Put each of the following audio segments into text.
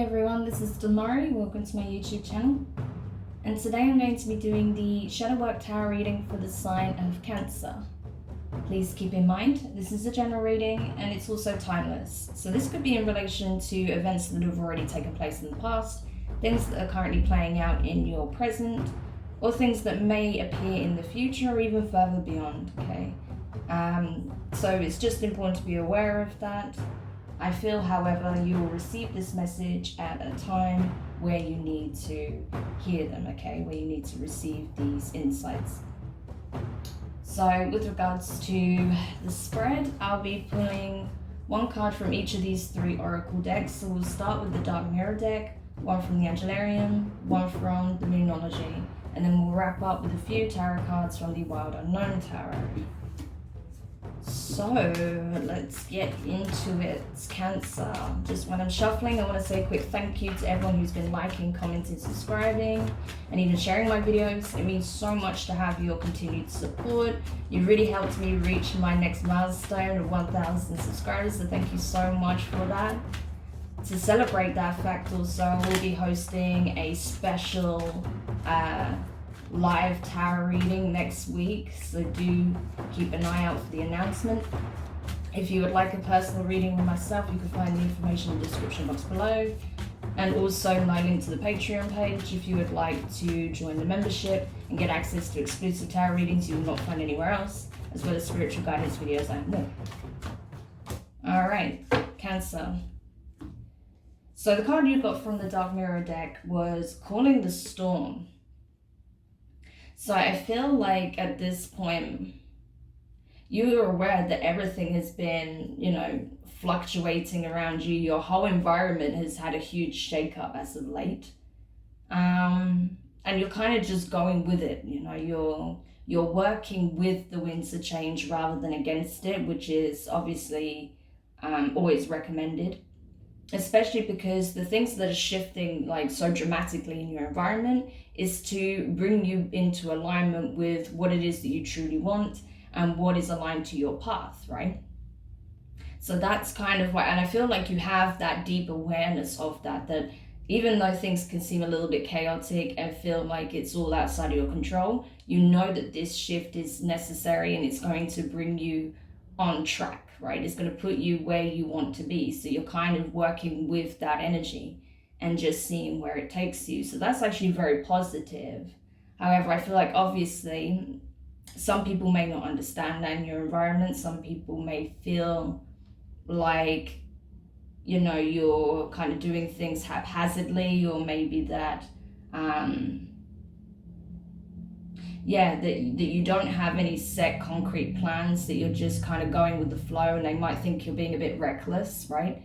everyone, this is Demari. Welcome to my YouTube channel. And today I'm going to be doing the Shadow Work Tarot reading for the sign of Cancer. Please keep in mind, this is a general reading and it's also timeless. So this could be in relation to events that have already taken place in the past, things that are currently playing out in your present, or things that may appear in the future or even further beyond, okay? So it's just important to be aware of that. I feel, however, you will receive this message at a time where you need to hear them, okay? Where you need to receive these insights. So with regards to the spread, I'll be pulling one card from each of these three oracle decks. So we'll start with the Dark Mirror deck, one from the Angelarium, one from the Moonology, and then we'll wrap up with a few tarot cards from the Wild Unknown Tarot. So let's get into it. It's Cancer. Just when I'm shuffling, I want to say a quick thank you to everyone who's been liking, commenting, subscribing, and even sharing my videos. It means so much to have your continued support. You really helped me reach my next milestone of 1,000 subscribers, so thank you so much for that. To celebrate that fact also, we'll be hosting a special live tarot reading next week, so do keep an eye out for the announcement. If you would like a personal reading with myself, you can find the information in the description box below, and also my link to the Patreon page if you would like to join the membership and get access to exclusive tarot readings you will not find anywhere else, as well as spiritual guidance videos and more. Alright, Cancer. So the card you got from the Dark Mirror deck was Calling the Storm. So I feel like at this point, you are aware that everything has been, fluctuating around you. Your whole environment has had a huge shakeup as of late. And you're kind of just going with it, you're working with the winds to change rather than against it, which is obviously always recommended. Especially because the things that are shifting so dramatically in your environment is to bring you into alignment with what it is that you truly want and what is aligned to your path, right? So that's kind of why, and I feel like you have that deep awareness of that even though things can seem a little bit chaotic and feel like it's all outside of your control, you know that this shift is necessary and it's going to bring you on track, right? It's going to put you where you want to be. So you're kind of working with that energy and just seeing where it takes you. So that's actually very positive. However, I feel like obviously some people may not understand that in your environment. Some people may feel like, you're kind of doing things haphazardly, or maybe that that you don't have any set concrete plans, that you're just kind of going with the flow, and they might think you're being a bit reckless, right?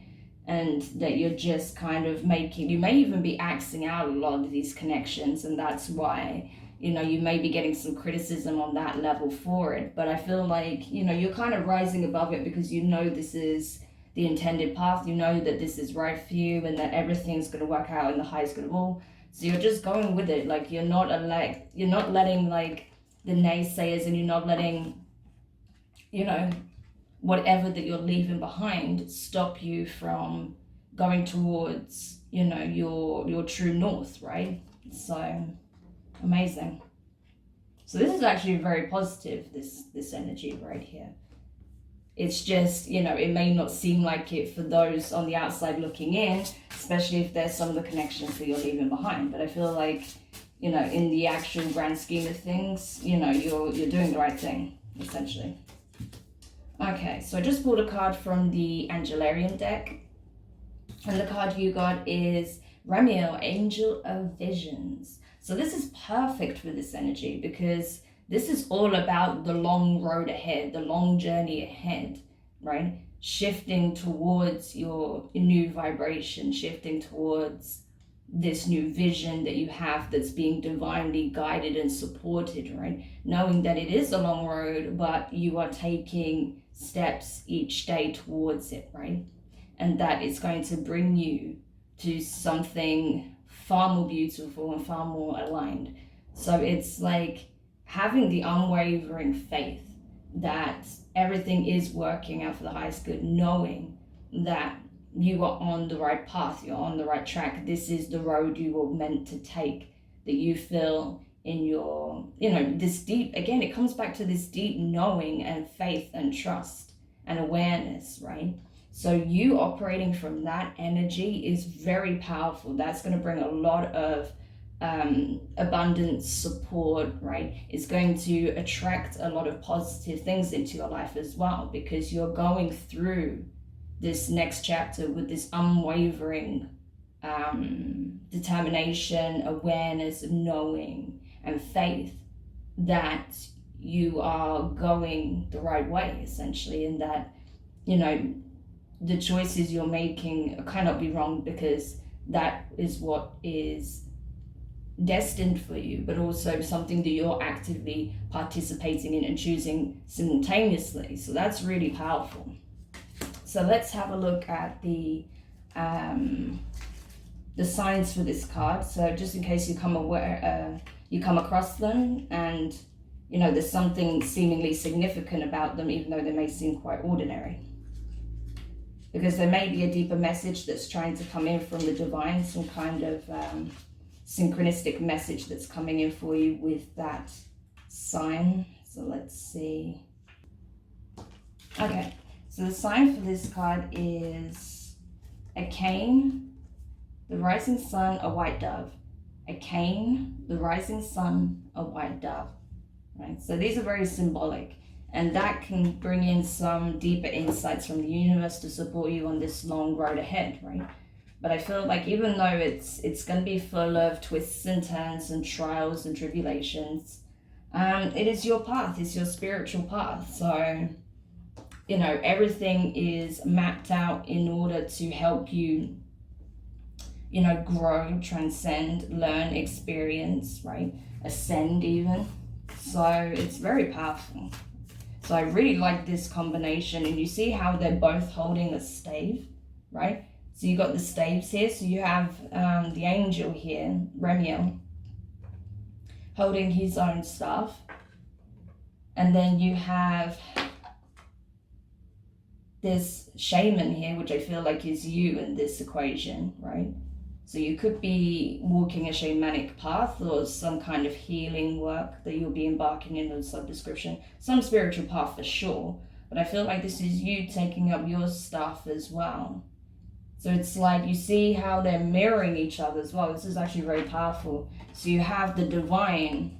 And that you're just kind of you may even be axing out a lot of these connections, and that's why, you may be getting some criticism on that level for it. But I feel like, you're kind of rising above it because this is the intended path, that this is right for you and that everything's going to work out in the highest good of all. So you're just going with it. You're not letting the naysayers, and you're not letting, whatever that you're leaving behind stop you from going towards, your true north, right? So amazing. So this is actually very positive, this energy right here. It's just, it may not seem like it for those on the outside looking in, especially if there's some of the connections that you're leaving behind. But I feel like, in the actual grand scheme of things, you're doing the right thing, essentially. Okay, so I just pulled a card from the Angelarium deck. And the card you got is Ramiel, Angel of Visions. So this is perfect for this energy because this is all about the long road ahead, the long journey ahead, right? Shifting towards your new vibration, shifting towards this new vision that you have that's being divinely guided and supported, right? Knowing that it is a long road, but you are taking steps each day towards it, right? And that it's going to bring you to something far more beautiful and far more aligned. So it's like having the unwavering faith that everything is working out for the highest good, knowing that you are on the right path, you're on the right track. This is the road you were meant to take, that you feel in your, this deep, again, it comes back to this deep knowing and faith and trust and awareness, right? So you operating from that energy is very powerful. That's going to bring a lot of abundance, support, right? It's going to attract a lot of positive things into your life as well, because you're going through this next chapter with this unwavering determination, awareness, knowing, and faith that you are going the right way, essentially, and that, the choices you're making cannot be wrong, because that is what is destined for you, but also something that you're actively participating in and choosing simultaneously. So that's really powerful. So let's have a look at the signs for this card. So just in case you come across them, and there's something seemingly significant about them, even though they may seem quite ordinary, because there may be a deeper message that's trying to come in from the divine, some kind of synchronistic message that's coming in for you with that sign. So let's see. Okay, so the sign for this card is a cane, the rising sun, a white dove. A cane, the rising sun, a white dove. Right? So these are very symbolic, and that can bring in some deeper insights from the universe to support you on this long road ahead, right? But I feel like even though it's going to be full of twists and turns and trials and tribulations, it is your path, it's your spiritual path. So, everything is mapped out in order to help you, grow, transcend, learn, experience, right? Ascend even. So it's very powerful. So I really like this combination, and you see how they're both holding a stave, right? So you got the staves here. So you have the angel here, Remiel, holding his own staff. And then you have this shaman here, which I feel like is you in this equation, right? So you could be walking a shamanic path, or some kind of healing work that you'll be embarking in, the sub-description. Some spiritual path for sure. But I feel like this is you taking up your stuff as well. So it's like, you see how they're mirroring each other as well. This is actually very powerful. So you have the divine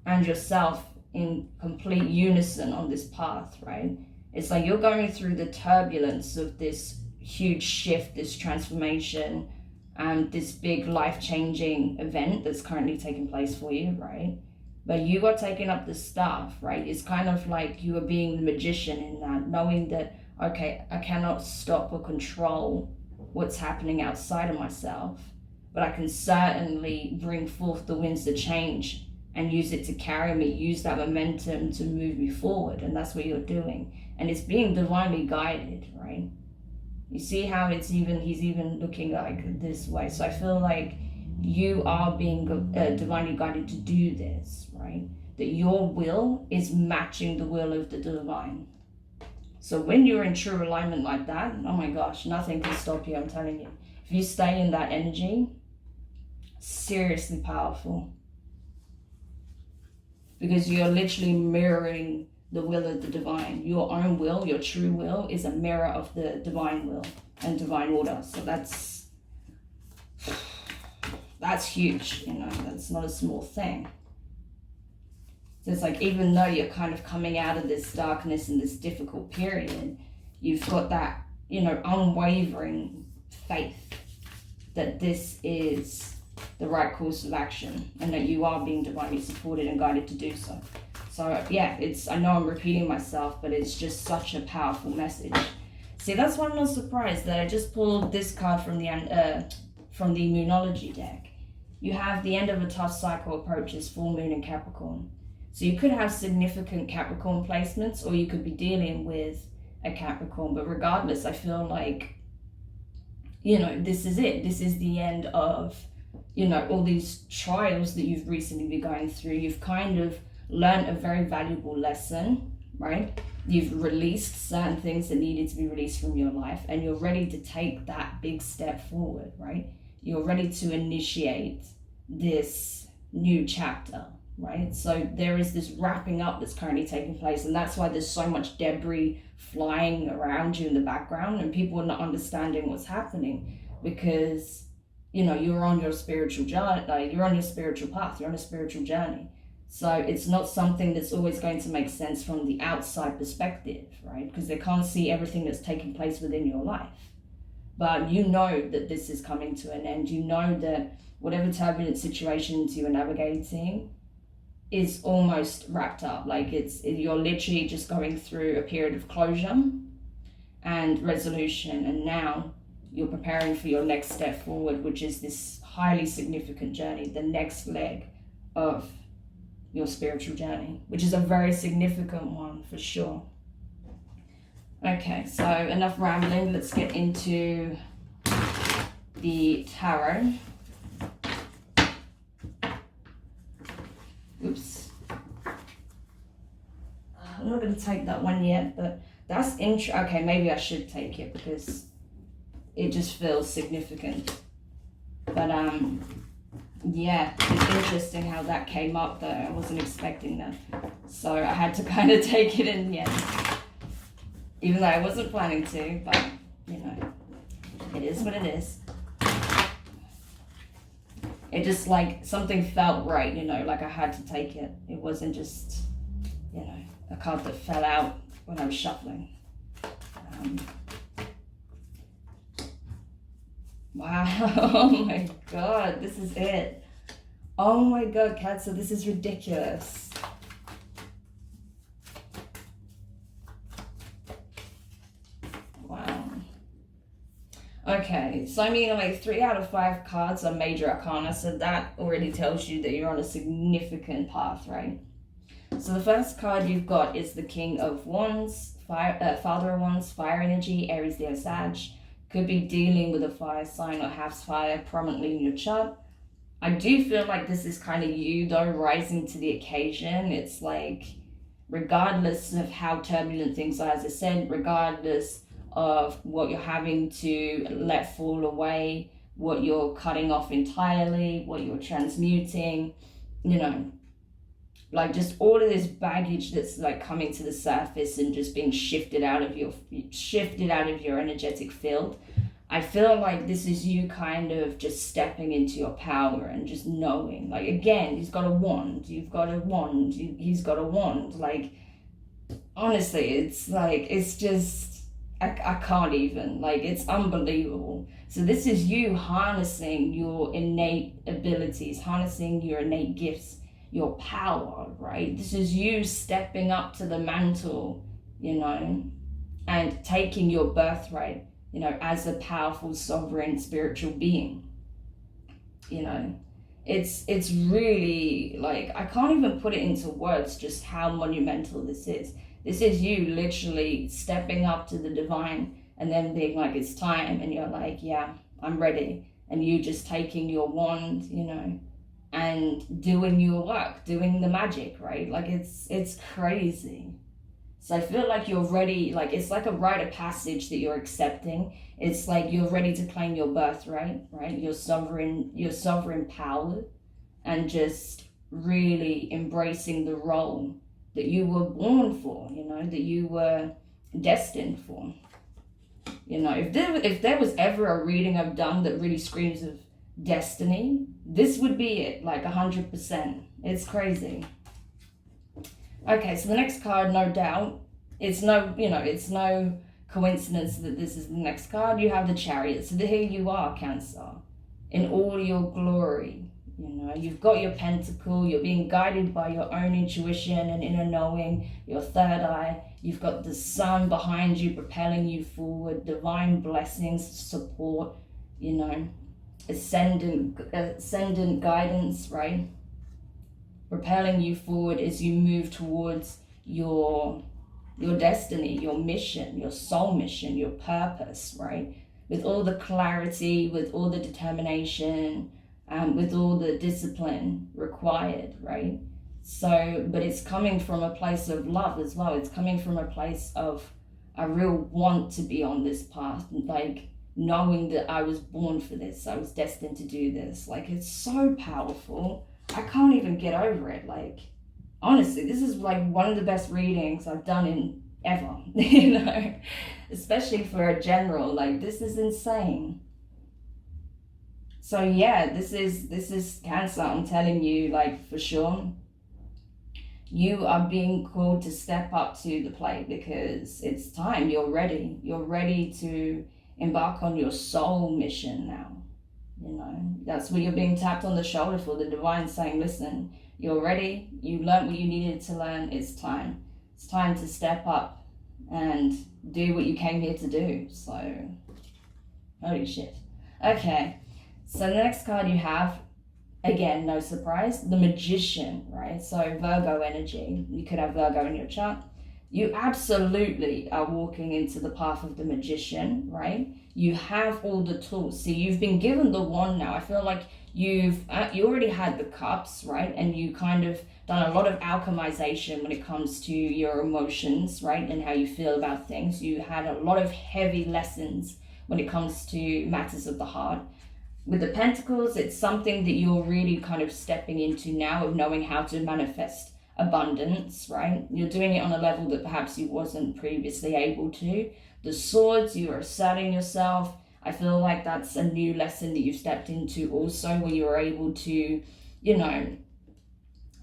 and yourself in complete unison on this path, right? It's like you're going through the turbulence of this huge shift, this transformation, and this big life-changing event that's currently taking place for you, right? But you are taking up the staff, right? It's kind of like you are being the magician in that, knowing that, okay, I cannot stop or control what's happening outside of myself, but I can certainly bring forth the winds of change and use it to carry me, use that momentum to move me forward. And that's what you're doing. And it's being divinely guided, right? You see how he's even looking like this way. So I feel like you are being divinely guided to do this, right? That your will is matching the will of the divine. So when you're in true alignment like that, oh my gosh, nothing can stop you, I'm telling you. If you stay in that energy, seriously powerful. Because you're literally mirroring the will of the divine. Your own will, your true will, is a mirror of the divine will and divine order. So that's huge, that's not a small thing. So it's like, even though you're kind of coming out of this darkness and this difficult period, you've got that, unwavering faith that this is the right course of action, and that you are being divinely supported and guided to do so. So yeah, I know I'm repeating myself, but it's just such a powerful message. See, that's why I'm not surprised that I just pulled this card from the Moonology deck. You have the end of a tough cycle approaches, full moon in Capricorn. So you could have significant Capricorn placements, or you could be dealing with a Capricorn. But regardless, I feel like, this is it. This is the end of, all these trials that you've recently been going through. You've kind of learned a very valuable lesson, right? You've released certain things that needed to be released from your life, and you're ready to take that big step forward, right? You're ready to initiate this new chapter, right? So there is this wrapping up that's currently taking place, and that's why there's so much debris flying around you in the background, and people are not understanding what's happening, because you know, you're on your spiritual journey, like you're on your spiritual path, you're on a spiritual journey. So it's not something that's always going to make sense from the outside perspective, right? Because they can't see everything that's taking place within your life. But you know that this is coming to an end. You know that whatever turbulent situations you are navigating is almost wrapped up. Like you're literally just going through a period of closure and resolution. And now you're preparing for your next step forward, which is this highly significant journey, the next leg of your spiritual journey, which is a very significant one for sure. Okay, so enough rambling. Let's get into the tarot. Oops. I'm not going to take that one yet, but that's okay, maybe I should take it because it just feels significant. But yeah, it's interesting how that came up though. I wasn't expecting that. So I had to kind of take it in the end. Even though I wasn't planning to, but you know, it is what it is. It just like something felt right, you know, like I had to take it. It wasn't just, you know, a card that fell out when I was shuffling. Wow, oh my god, this is it. Oh my god, Cancer, this is ridiculous. Wow. Okay, so I mean, like 3 out of 5 cards are major arcana, so that already tells you that you're on a significant path, right? So the first card you've got is the King of Wands, Father of Wands, fire energy, Aries, Leo, Sag. Could be dealing with a fire sign or has fire prominently in your chart. I do feel like this is kind of you though, rising to the occasion. It's like, regardless of how turbulent things are, as I said, regardless of what you're having to let fall away, what you're cutting off entirely, what you're transmuting, you know, like just all of this baggage that's like coming to the surface and just being shifted out of your energetic field. I feel like this is you kind of just stepping into your power and just knowing, like, again, he's got a wand, you've got a wand, he's got a wand. Like, honestly, it's like, it's just, I can't even, like, it's unbelievable. So this is you harnessing your innate abilities, harnessing your innate gifts, your power, right? This is you stepping up to the mantle, you know, and taking your birthright, you know, as a powerful, sovereign, spiritual being. You know, it's really like, I can't even put it into words just how monumental this is. This is you literally stepping up to the divine and then being like, it's time, and you're like, yeah, I'm ready. And you just taking your wand, you know, and doing your work, doing the magic, right? Like it's crazy. So I feel like you're ready, like it's like a rite of passage that you're accepting. It's like you're ready to claim your birthright, right? Your sovereign power, and just really embracing the role that you were born for, you know, that you were destined for. You know, if there was ever a reading I've done that really screams of destiny, this would be it, like 100%. It's crazy. Okay, so the next card, no doubt, it's no coincidence that this is the next card. You have the Chariot. So here you are, Cancer, in all your glory. You know, you've got your pentacle, you're being guided by your own intuition and inner knowing, your third eye. You've got the sun behind you, propelling you forward, divine blessings, support, you know, ascendant guidance, right? Propelling you forward as you move towards your destiny, your mission, your soul mission, your purpose, right? With all the clarity, with all the determination, with all the discipline required, right? So, but it's coming from a place of love as well. It's coming from a place of a real want to be on this path, like knowing that I was born for this, I was destined to do this. Like, it's so powerful. I can't even get over it. Like, honestly, this is like one of the best readings I've done in ever, you know, especially for a general. Like, this is insane. So yeah, this is Cancer. I'm telling you, like, for sure, you are being called to step up to the plate, because it's time. You're ready to embark on your soul mission now. You know, that's what you're being tapped on the shoulder for. The divine saying, listen, you're ready, you learned what you needed to learn, it's time to step up and do what you came here to do. So holy shit. Okay, so the next card you have, again, no surprise, the Magician, right? So Virgo energy. You could have Virgo in your chart. You absolutely are walking into the path of the Magician, right? You have all the tools. See, you've been given the wand now. I feel like you already had the cups, right? And you kind of done a lot of alchemization when it comes to your emotions, right? And how you feel about things. You had a lot of heavy lessons when it comes to matters of the heart. With the Pentacles, it's something that you're really kind of stepping into now, of knowing how to manifest abundance, right? You're doing it on a level that perhaps you wasn't previously able to. The Swords, you are asserting yourself. I feel like that's a new lesson that you've stepped into also, where you're able to, you know,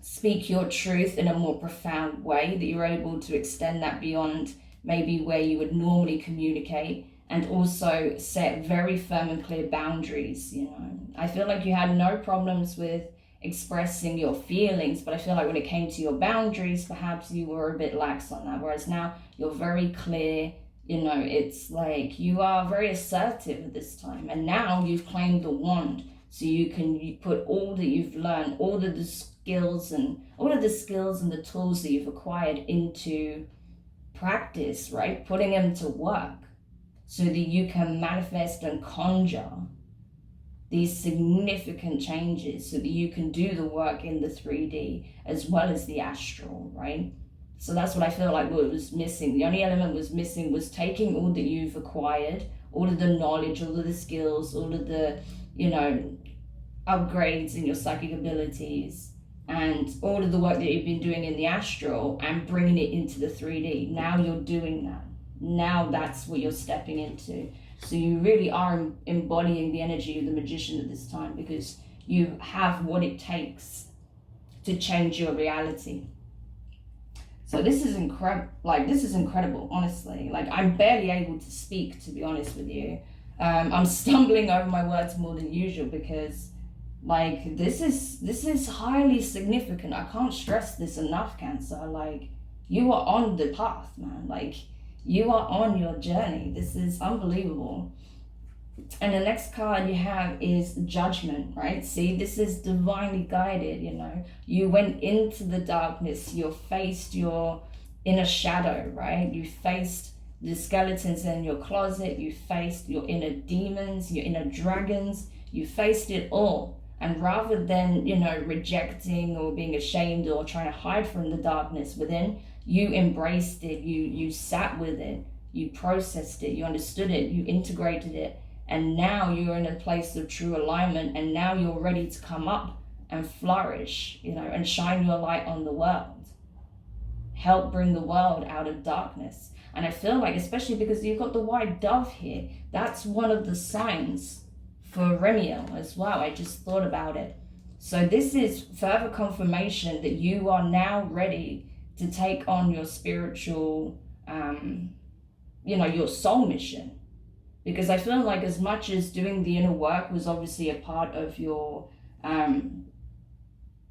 speak your truth in a more profound way, that you're able to extend that beyond maybe where you would normally communicate, and also set very firm and clear boundaries. You know, I feel like you had no problems with expressing your feelings, but I feel like when it came to your boundaries, perhaps you were a bit lax on that, whereas now you're very clear. You know, it's like you are very assertive at this time, and now you've claimed the wand, so you put all that you've learned, all of the skills and the tools that you've acquired into practice, right? Putting them to work, so that you can manifest and conjure these significant changes, so that you can do the work in the 3D as well as the astral, right? So that's what I feel like what was missing. The only element was missing was taking all that you've acquired, all of the knowledge, all of the skills, all of the, you know, upgrades in your psychic abilities, and all of the work that you've been doing in the astral, and bringing it into the 3D. Now you're doing that. Now that's what you're stepping into. So you really are embodying the energy of the Magician at this time, because you have what it takes to change your reality. So this is incredible. Like, this is incredible, honestly. Like, I'm barely able to speak, to be honest with you. I'm stumbling over my words more than usual, because like this is highly significant. I can't stress this enough, Cancer. Like, you are on the path, man. Like, you are on your journey. This is unbelievable. And the next card you have is Judgment, right? See, this is divinely guided, you know. You went into the darkness. You faced your inner shadow, right? You faced the skeletons in your closet. You faced your inner demons, your inner dragons. You faced it all. And rather than, you know, rejecting or being ashamed or trying to hide from the darkness within, you embraced it. You sat with it. You processed it. You understood it. You integrated it. And now you're in a place of true alignment, and now you're ready to come up and flourish, you know, and shine your light on the world. Help bring the world out of darkness. And I feel like, especially because you've got the white dove here, that's one of the signs for Remiel as well. I just thought about it. So this is further confirmation that you are now ready to take on your spiritual, you know, your soul mission. Because I feel like, as much as doing the inner work was obviously a part of your,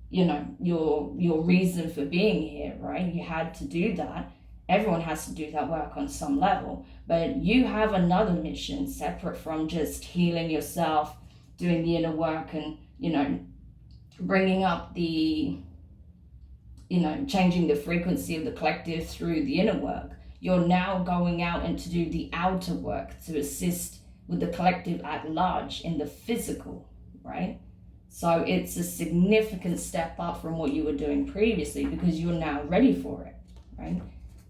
you know, your reason for being here, right? You had to do that. Everyone has to do that work on some level. But you have another mission separate from just healing yourself, doing the inner work, and, you know, bringing up the, you know, changing the frequency of the collective through the inner work. You're now going out and to do the outer work to assist with the collective at large in the physical, right? So it's a significant step up from what you were doing previously, because you're now ready for it, right?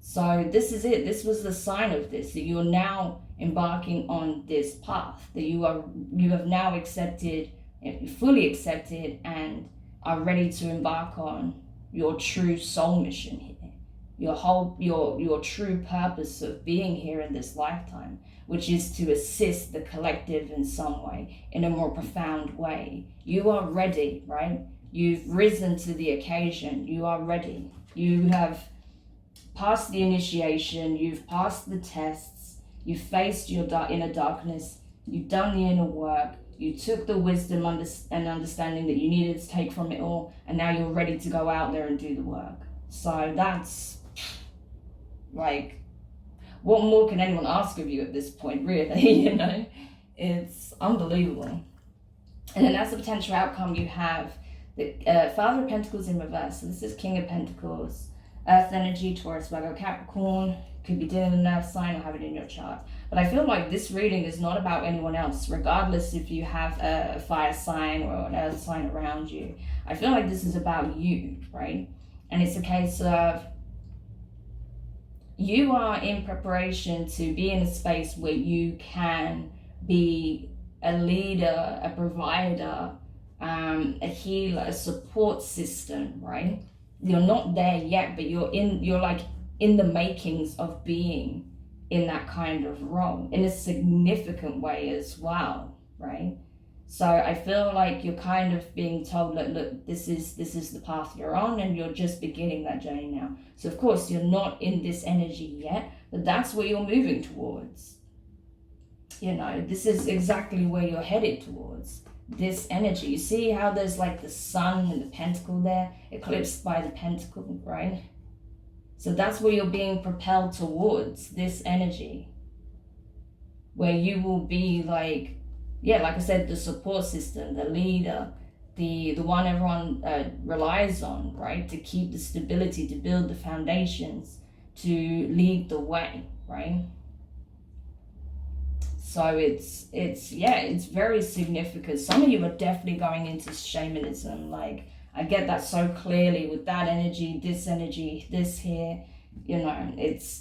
So this is it. This was the sign of this, that you're now embarking on this path, that you have now accepted, fully accepted, and are ready to embark on your true soul mission here. Your true purpose of being here in this lifetime, which is to assist the collective in some way, in a more profound way. You are ready, right? You've risen to the occasion. You are ready. You have passed the initiation. You've passed the tests. You've faced your inner darkness. You've done the inner work. You took the wisdom and understanding that you needed to take from it all, and now you're ready to go out there and do the work. So that's, like, what more can anyone ask of you at this point, really? You know, it's unbelievable. And then as a potential outcome, you have the Father of Pentacles in reverse. So this is King of Pentacles, Earth energy, Taurus, Virgo, Capricorn. Could be dealing with an earth sign or have it in your chart. But I feel like this reading is not about anyone else, regardless if you have a fire sign or an earth sign around you. I feel like this is about you, right? And it's a case of you are in preparation to be in a space where you can be a leader, a provider, a healer, a support system, right? You're not there yet, but you're like in the makings of being in that kind of role in a significant way as well, right? So I feel like you're kind of being told, look, this is the path you're on, and you're just beginning that journey now. So of course you're not in this energy yet, but that's where you're moving towards. You know, this is exactly where you're headed towards, this energy. You see how there's like the sun and the pentacle there, eclipsed by the pentacle, right? So that's where you're being propelled towards, this energy, where you will be like, yeah, like I said, the support system, the leader, the one everyone relies on, right? To keep the stability, to build the foundations, to lead the way, right? So it's very significant. Some of you are definitely going into shamanism. Like, I get that so clearly with that energy, this here, you know,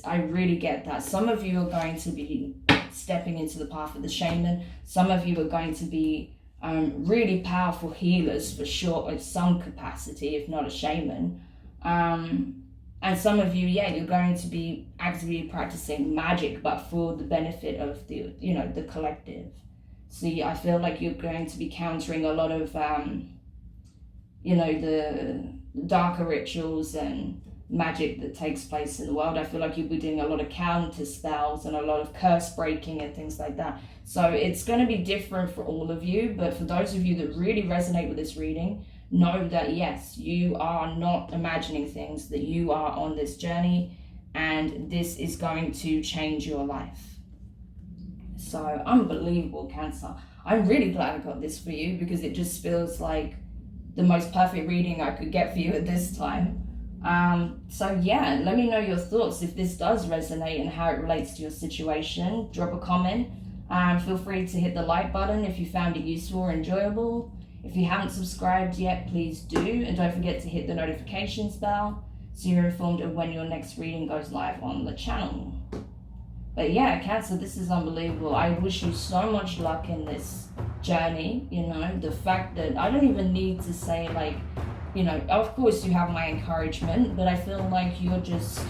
I really get that. Some of you are going to be stepping into the path of the shaman. Some of you are going to be really powerful healers for sure, at some capacity, if not a shaman. And some of you, yeah, you're going to be actively practicing magic, but for the benefit of the, you know, the collective. So I feel like you're going to be countering a lot of, you know, the darker rituals and magic that takes place in the world. I feel like you'll be doing a lot of counter spells and a lot of curse breaking and things like that. So it's going to be different for all of you, but for those of you that really resonate with this reading, know that yes, you are not imagining things, that you are on this journey, and this is going to change your life. So unbelievable, Cancer. I'm really glad I got this for you, because it just feels like the most perfect reading I could get for you at this time. So yeah, let me know your thoughts if this does resonate and how it relates to your situation. Drop a comment. Feel free to hit the like button if you found it useful or enjoyable. If you haven't subscribed yet, please do, and don't forget to hit the notifications bell so you're informed of when your next reading goes live on the channel. But yeah, Cancer, this is unbelievable. I wish you so much luck in this journey. You know, the fact that I don't even need to say, like, you know, of course you have my encouragement, but I feel like you're just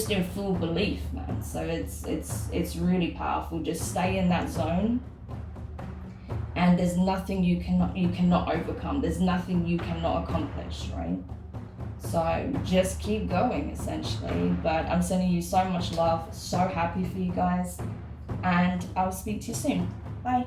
in full belief, man. So it's really powerful. Just stay in that zone, and there's nothing you cannot overcome. There's nothing you cannot accomplish, right? So just keep going, essentially. But I'm sending you so much love. So happy for you guys, and I'll speak to you soon. Bye.